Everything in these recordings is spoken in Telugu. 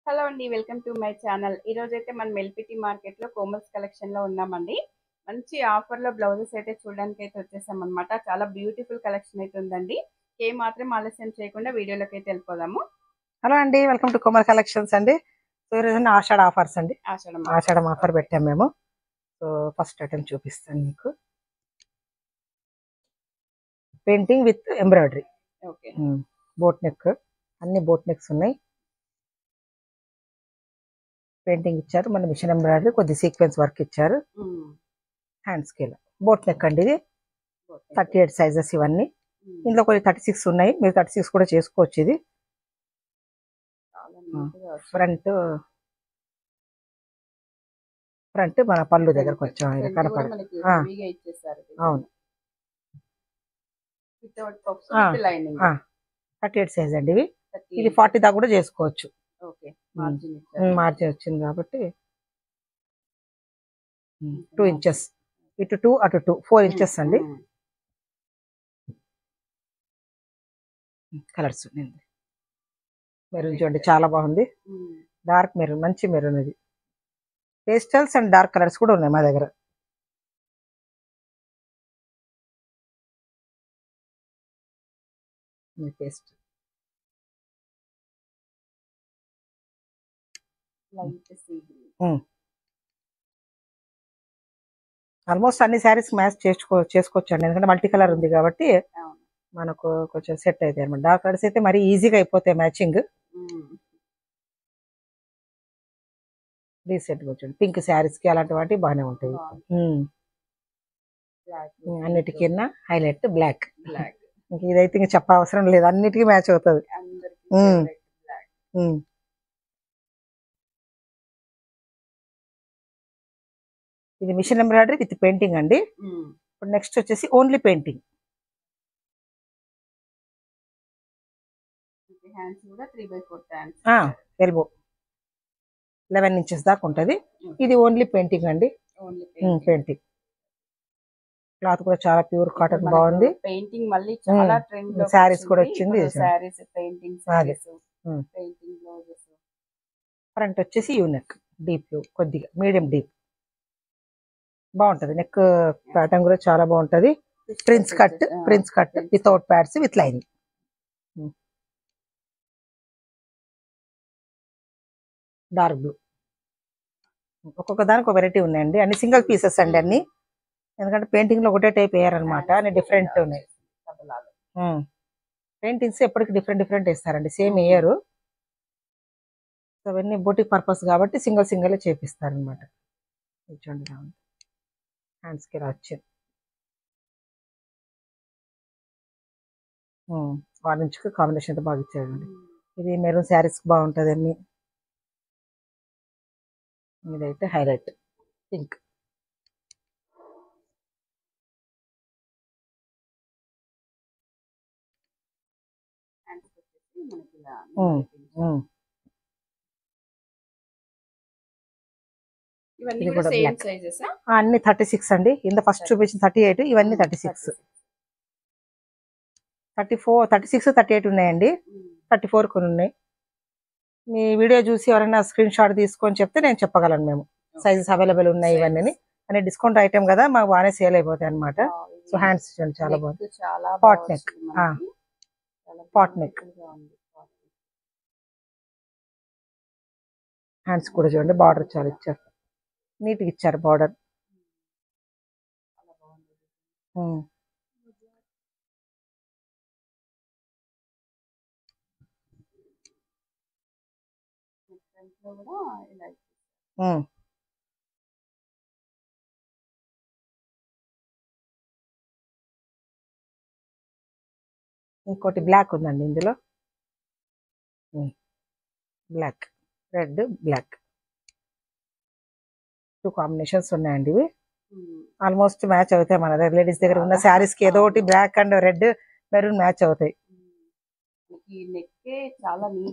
హలో అండి, వెల్కమ్ టు మై ఛానల్. ఈ రోజు అయితే మనం ఎల్పిటి మార్కెట్ లో కోమల్స్ కలెక్షన్ లో ఉన్నామండి. మంచి ఆఫర్ లో బ్లౌజెస్ అయితే చూడడానికి అయితే వచ్చేసాం అనమాట. చాలా బ్యూటిఫుల్ కలెక్షన్ అయితే ఉందండి. ఏ మాత్రం ఆలస్యం చేయకుండా వీడియోలోకి అయితే వెళ్ళిపోదాము. హలో అండి, వెల్కమ్ టు కుమార్ కలెక్షన్స్ అండి. సో ఈరోజు ఆషాఢ ఆఫర్స్ అండి. ఆషాఢం ఆఫర్ పెట్టాం మేము. సో ఫస్ట్ ఐటమ్ చూపిస్తాను మీకు. Painting with embroidery, okay, boat neck, అన్ని బోట్ నెక్స్ ఉన్నాయి. పెయింటింగ్ ఇచ్చారు, మన మిషన్ ఎంబ్రాయిడరీ, కొద్ది సీక్వెన్స్ వర్క్ ఇచ్చారు. హ్యాండ్ స్కేల్ బోట్ నెక్ అండి. ఇది 38 సైజెస్ ఇవన్నీ. ఇందులో కొన్ని 36 ఉన్నాయి, మీరు 36 కూడా చేసుకోవచ్చు. ఇది ఫ్రంట్ మన పళ్ళు దగ్గర కొంచెం కనపడదు. అవును, 38 సైజ్ అండి ఇవి. ఇది 40 దాకా కూడా చేసుకోవచ్చు. మార్జిన్ వచ్చింది కాబట్టి 2 ఇంచెస్, ఇటు 2 అటు 2, 4 ఇంచెస్ అండి. కలర్స్ మెరూన్ చూడండి, చాలా బాగుంది. డార్క్ మెరూన్, మంచి మెరూన్. ఇది పేస్టల్స్ అండ్ డార్క్ కలర్స్ కూడా ఉన్నాయి మా దగ్గర. పేస్ట్ ఆల్మోస్ట్ అన్ని శారీస్ మ్యాచ్ చేసుకోవచ్చు అండి, ఎందుకంటే మల్టీ కలర్ ఉంది కాబట్టి మనకు కొంచెం సెట్ అవుతాయి అనమాట. డార్క్ కలర్స్ అయితే మరీ ఈజీగా అయిపోతాయి మ్యాచింగ్. రీసెంట్గా వచ్చండి పింక్ శారీస్ కి అలాంటి వాటి బాగానే ఉంటాయి. అన్నిటికీ హైలైట్ బ్లాక్. ఇంక ఇదైతే ఇంక చెప్పవసరం లేదు, అన్నిటికీ మ్యాచ్ అవుతుంది. ఇది మిషన్ ఎంబ్రాయిడరీ విత్ పెయింటింగ్ అండి. ఇప్పుడు నెక్స్ట్ వచ్చేసి ఓన్లీ పెయింటింగ్. ఎల్బో 11 ఇంచెస్ దాకా ఉంటుంది. ఇది ఓన్లీ పెయింటింగ్ అండి. పెయింటింగ్ క్లాత్ కూడా చాలా ప్యూర్ కాటన్, బాగుంది. పెయింటింగ్ మళ్ళీ చాలా ట్రెండ్ లో సారీస్ కూడా వచ్చింది. సారీస్ పెయింటింగ్ ఫ్రంట్ వచ్చేసి యూనెక్ డీప్, కొద్దిగా మీడియం డీప్ బాగుంటది. నెక్ ప్యాటర్న్ కూడా చాలా బాగుంటది. Prince cut without pods with lining. Dark blue, ఒక్కొక్క దానికి ఒక వెరైటీ ఉన్నాయండి. అన్ని సింగిల్ పీసెస్ అండి అన్ని, ఎందుకంటే పెయింటింగ్ లో ఒకటే టైప్ వేయారనమాట, అన్ని డిఫరెంట్ ఉన్నాయి. పెయింటింగ్స్ ఎప్పటికి డిఫరెంట్ వేస్తారండి, సేమ్ వేయరు. అవన్నీ బొటిక్ పర్పస్ కాబట్టి సింగిల్ చేపిస్తారనమాట. చూడండి, హ్యాండ్స్ కి ఇలా వచ్చింది. ఆరెంజ్ కి కాంబినేషన్ అయితే బాగా ఇచ్చారండి. ఇది మెరూన్ శారీస్ బాగుంటది అన్ని. ఇదైతే హైలైట్ పింక్. ఇది కూడా బ్లాక్. అన్ని 36 అండి. ఇంత ఫస్ట్ చూపించిన 38, ఇవన్నీ 36. 34, 36, 38 ఉన్నాయండి. 34 కొన్ని ఉన్నాయి. మీ వీడియో చూసి ఎవరైనా స్క్రీన్ షాట్ తీసుకొని చెప్తే నేను చెప్పగలను. మేము సైజెస్ అవైలబుల్ ఉన్నాయి ఇవన్నీ. అని డిస్కౌంట్ ఐటమ్ కదా, మాకు బాగానే సేల్ అయిపోతాయి అనమాట. సో హ్యాండ్స్ చూడండి, చాలా బాగుంది. పాట్ నెక్ హ్యాండ్స్ కూడా చూడండి, బార్డర్ చాలా ఇచ్చారు, నీట్గా ఇచ్చారు బార్డర్. ఇంకోటి బ్లాక్ ఉందండి ఇందులో. బ్లాక్, రెడ్, బ్లాక్ 2 కాంబినేషన్స్ ఉన్నాయండి. ఇవి ఆల్మోస్ట్ మ్యాచ్ అవుతాయి. మన దగ్గర లేడీస్ దగ్గర ఉన్న శారీస్ కి ఏదో ఒకటి black and red, maroon match అవుతాయి.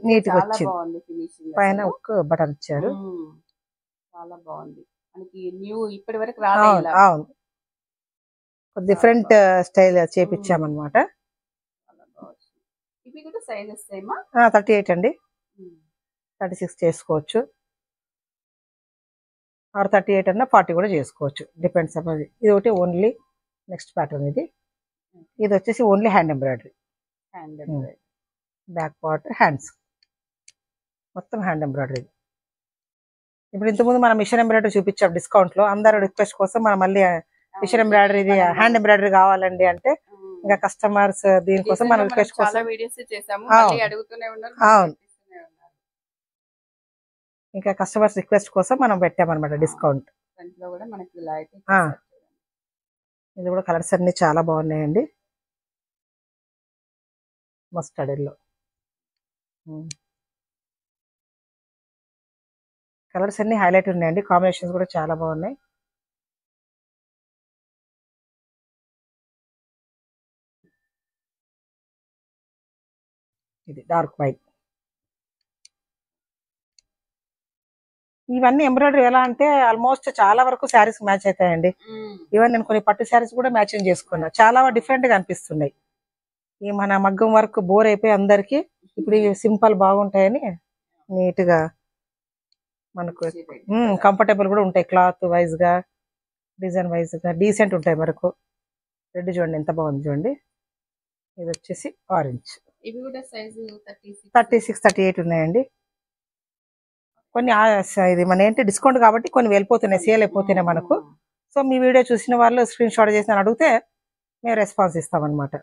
నీట్ గా వచ్చింది. పైన ఒక బటన్ ఇచ్చారు, చాలా బాగుంది. మనకి న్యూ ఇప్పటి వరకు రాలేదు. అవును, డిఫరెంట్ స్టైల్ చేపించామన్నమాట. ఇవి కూడా సైజెస్ సేమా? 38 అండి. 36 చేసుకోవచ్చు, ఆర్ 38 అన్నా 40 కూడా చేసుకోవచ్చు, డిపెండ్స్ అప్. అది ఇది ఒకటి ఓన్లీ నెక్స్ట్ ప్యాటర్న్. ఇది వచ్చేసి only hand embroidery. Back part hands మొత్తం హ్యాండ్ ఎంబ్రాయిడరీ. ఇప్పుడు ఇంతకుముందు మనం మిషన్ ఎంబ్రాయిడరీ చూపించాం డిస్కౌంట్లో. అందరూ రిక్వెస్ట్ కోసం మనం మళ్ళీ మిషన్ ఎంబ్రాయిడరీ హ్యాండ్ ఎంబ్రాయిడరీ కావాలండి అంటే ఇంకా కస్టమర్స్ దీనికోసం మనం రిక్వెస్ట్ కోసం అవును, ఇంకా కస్టమర్స్ రిక్వెస్ట్ కోసం మనం పెట్టామన్నమాట డిస్కౌంట్. ఇది కూడా కలర్స్ అన్ని చాలా బాగున్నాయండి. మస్టర్డ్ ఎల్లో కలర్స్ అన్ని హైలైట్ ఉన్నాయండి. కాంబినేషన్స్ కూడా చాలా బాగున్నాయి. ఇది డార్క్ వైట్. ఇవన్నీ ఎంబ్రాయిడరీ ఎలా అంటే ఆల్మోస్ట్ చాలా వరకు శారీస్ మ్యాచ్ అవుతాయండి. ఈవెన్ నేను కొన్ని పట్టు శారీస్ కూడా మ్యాచింగ్ చేసుకున్నా, చాలా డిఫరెంట్ గా అనిపిస్తున్నాయి. ఈ మన మగ్గం వర్క్ బోర్ అయిపోయి అందరికి ఇప్పుడు ఇవి సింపుల్ బాగుంటాయని నీట్ గా మనకు కంఫర్టబుల్ కూడా ఉంటాయి. క్లాత్ వైజ్ గా డిజైన్ వైజ్ గా డీసెంట్ ఉంటాయి. మనకు రెడ్ చూడండి ఎంత బాగుంది చూడండి. ఇది వచ్చేసి ఆరెంజ్. ఇవి కూడా సైజు 36, 38 ఉన్నాయండి. కొన్ని ఇది మన ఏంటి డిస్కౌంట్ కాబట్టి కొన్ని వెళ్ళిపోతున్నాయి, సేల్ అయిపోతున్నాయి మనకు. సో మీ వీడియో చూసిన వాళ్ళు స్క్రీన్ షాట్ చేసి అడిగితే మేము రెస్పాన్స్ ఇస్తామన్నమాట.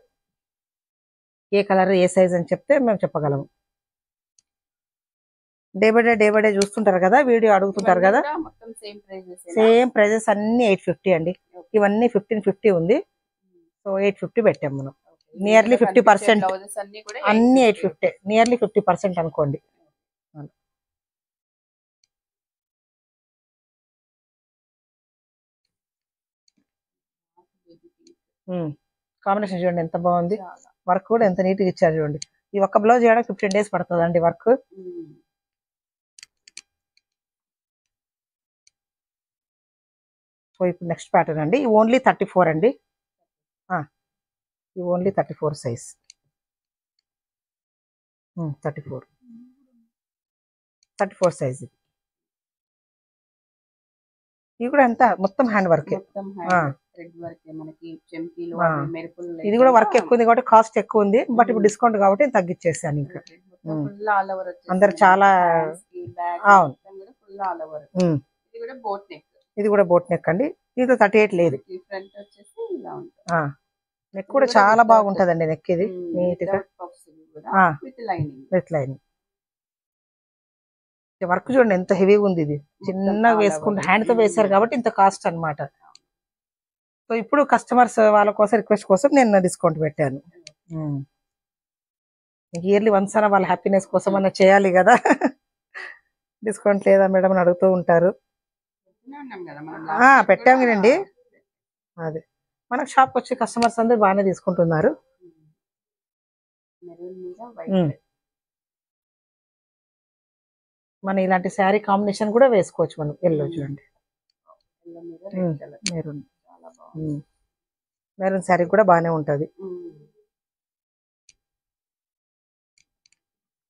ఏ కలర్ ఏ సైజ్ అని చెప్తే మేము చెప్పగలము. డే బై డే చూస్తుంటారు కదా, వీడియో అడుగుతుంటారు కదా. సేమ్ ప్రైజెస్ అన్ని 850 అండి. ఇవన్నీ 1550 ఉంది. సో 850 పెట్టాం మనం. నియర్లీ 50%, అన్ని 850, నియర్లీ 50% అనుకోండి. కాంబినేషన్ చూడండి ఎంత బాగుంది. వర్క్ కూడా ఎంత నీట్గా ఇచ్చారు చూడండి. ఈ ఒక్క బ్లౌజ్ చేయడానికి 15 days పడుతుంది అండి వర్క్. సో ఇప్పుడు నెక్స్ట్ ప్యాటర్న్ అండి. ఈ ఓన్లీ 34 అండి. ఈ ఓన్లీ 34 సైజ్. 34 సైజ్. ఇది కూడా ఎంత మొత్తం హ్యాండ్ వర్క్. ఇది కూడా వర్క్ ఎక్కువ ఉంది కాబట్టి కాస్ట్ ఎక్కువ ఉంది. బట్ ఇప్పుడు డిస్కౌంట్ కాబట్టి తగ్గించేసాను. ఇంకా అందరు చాలా అవును. ఇది కూడా బోట్ నెక్ అండి. దీంట్లో 38 లేదు. నెక్ కూడా చాలా బాగుంటదండి. నెక్ ఇది నీట్ గా విత్ లైనింగ్. వర్క్ చూడండి ఎంత హెవీగా ఉంది. ఇది చిన్నగా వేసుకుంటే హ్యాండ్ తో వేసారు కాబట్టి ఇంత కాస్ట్ అన్నమాట. సో ఇప్పుడు కస్టమర్స్ వాళ్ళ కోసం రిక్వెస్ట్ కోసం నేను డిస్కౌంట్ పెట్టాను. ఇయర్లీ వన్స్ అన్న వాళ్ళ హ్యాపీనెస్ కోసం అన్న చేయాలి కదా. డిస్కౌంట్ లేదా మేడం అని అడుగుతూ ఉంటారు. పెట్టాం కదండి. అదే మనకు షాప్కి వచ్చి కస్టమర్స్ అందరూ బాగానే తీసుకుంటున్నారు. మన ఇలాంటి శారీ కాంబినేషన్ కూడా వేసుకోవచ్చు మనం. ఎల్లో చూడండి, మెరూన్ శారీ కూడా బాగానే ఉంటది.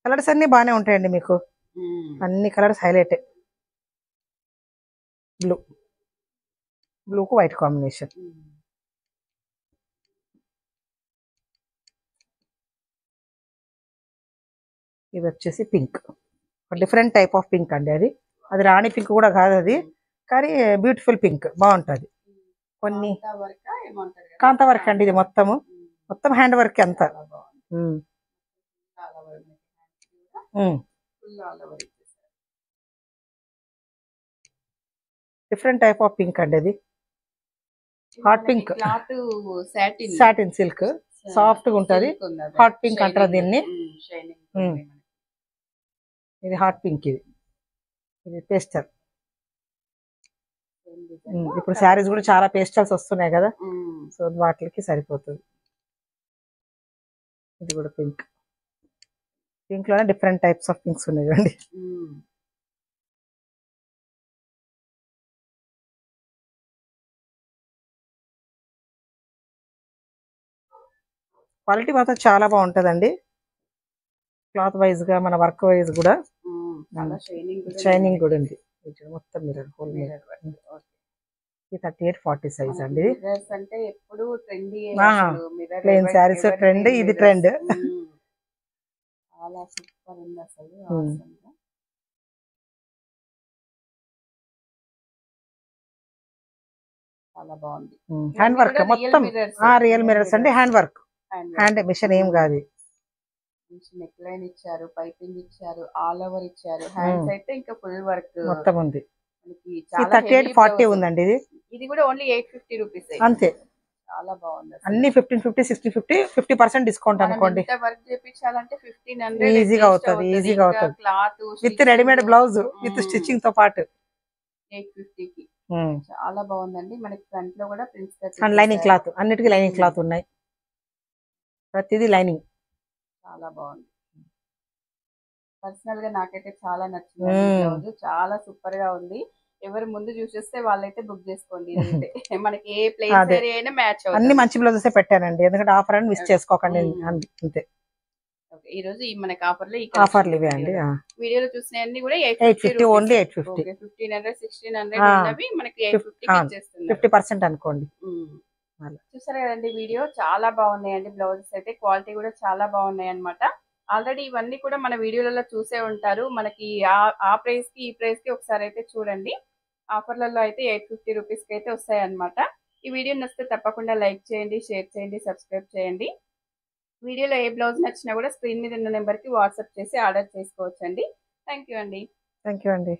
కలర్స్ అన్ని బాగానే ఉంటాయండి మీకు. అన్ని కలర్స్ హైలైట్. బ్లూకు వైట్ కాంబినేషన్. ఇది వచ్చేసి pink, different type of pink అండి. అది రాణి పింక్ కూడా కాదు అది, కానీ బ్యూటిఫుల్ పింక్ బాగుంటది. కొన్ని కాంతా వర్క్ అండి. ఇది మొత్తం హ్యాండ్ వర్క్ అంతా. డిఫరెంట్ టైప్ ఆఫ్ పింక్ అండి. అది hot pink, satin silk, soft గా ఉంటది. హాట్ పింక్ అంటారు దీన్ని. ఇది హాట్ పింక్. ఇది పేస్టల్. ఇప్పుడు శారీస్ కూడా చాలా పేస్టల్స్ వస్తున్నాయి కదా, సో వాటికి సరిపోతుంది. ఇది కూడా పింక్. పింక్ లోనే డిఫరెంట్ టైప్స్ ఆఫ్ పింక్స్ ఉన్నాయి చూడండి. క్వాలిటీ మాత్రం చాలా బాగుంటదండి. క్లాత్ వైజ్ గా మన వర్క్ వైజ్ కూడా చాలా షైనింగ్ షైనింగ్ కూడా ఉంది. మొత్తం మిర్రర్ హోల్ మిర్రర్. ఇది 38-40 సైజ్ అండి. మిర్రర్స్ అంటే ఎప్పుడు ట్రెండీ. ప్లెయిన్ శారీస్ ట్రెండ్, ఇది ట్రెండ్. చాలా సూపర్ ఉంది అసలు. చాలా బాగుంది. హ్యాండ్ వర్క్ మొత్తం. రియల్ మిర్రర్స్ అండి, హ్యాండ్ వర్క్, హ్యాండ్ మిషన్ ఏం కాదు. నెక్ లైన్ ఇచ్చారు, పైపింగ్ ఇచ్చారు, ఆల్ ఓవర్ ఇచ్చారు. హ్యాండ్స్ అయితే ఇంకా ఫుల్ వర్క్ మొత్తం ఉంది. 38-40 ఉందండి. ఇది కూడా ఓన్లీ 850 రూపీస్ అంతే. చాలా బాగుంది. అన్ని 1550, 6050, 50% డిస్కౌంట్ అనుకోండి. వర్క్ చేపించాలంటే 1500 ఈజీగా అవుతుంది. ఈజీగా అవుతుంది. Cloth with readymade blouse with stitching తో పాటు 850 కి చాలా బాగుందండి. మనకి ఫ్రంట్ లో కూడా ప్రిన్స్ లైనింగ్ క్లాత్, అన్నిటికీ లైనింగ్ క్లాత్ ఉన్నాయి. ప్రతిదీ లైనింగ్. చాలా బాగుంది. పర్సనల్ గా నాకైతే చాలా నచ్చింది. బ్లౌజ్ చాలా సూపర్ గా ఉంది. ఎవరు ముందు చూసేస్తే వాళ్ళైతే బుక్ చేసుకోండి. మనకి ఏ ప్లేస్ ఏరియా అయినా మ్యాచ్ అవుతుంది. అన్ని మంచి బ్లౌజెస్ పెట్టానండి, ఎందుకంటే ఆఫర్ అని మిస్ చేసుకోకండి. అంతే. ఈ రోజు మనకి ఆఫర్లు ఇవే అండి. వీడియోలో చూసినవన్నీ కూడా 850 ఓన్లీ 850. 1500 1600 ఉన్నవి మనకి 850 ఇచ్చేస్తున్నారు. 50% అనుకోండి. చూసారు కదండి, వీడియో చాలా బాగున్నాయండి. బ్లౌజెస్ అయితే క్వాలిటీ కూడా చాలా బాగున్నాయి అన్నమాట. ఆల్రెడీ ఇవన్నీ కూడా మన వీడియోలలో చూసే ఉంటారు. మనకి ఆ ప్రైస్ కి ఈ ప్రైస్ కి ఒకసారి అయితే చూడండి. ఆఫర్లలో అయితే 850 రూపీస్ కి అయితే వస్తాయి అన్నమాట. ఈ వీడియో నచ్చితే తప్పకుండా లైక్ చేయండి, షేర్ చేయండి, సబ్స్క్రైబ్ చేయండి. వీడియోలో ఏ బ్లౌజ్ నచ్చినా కూడా స్క్రీన్ మీద ఉన్న నెంబర్కి వాట్సాప్ చేసి ఆర్డర్ చేసుకోవచ్చండి. థ్యాంక్ యూ అండి.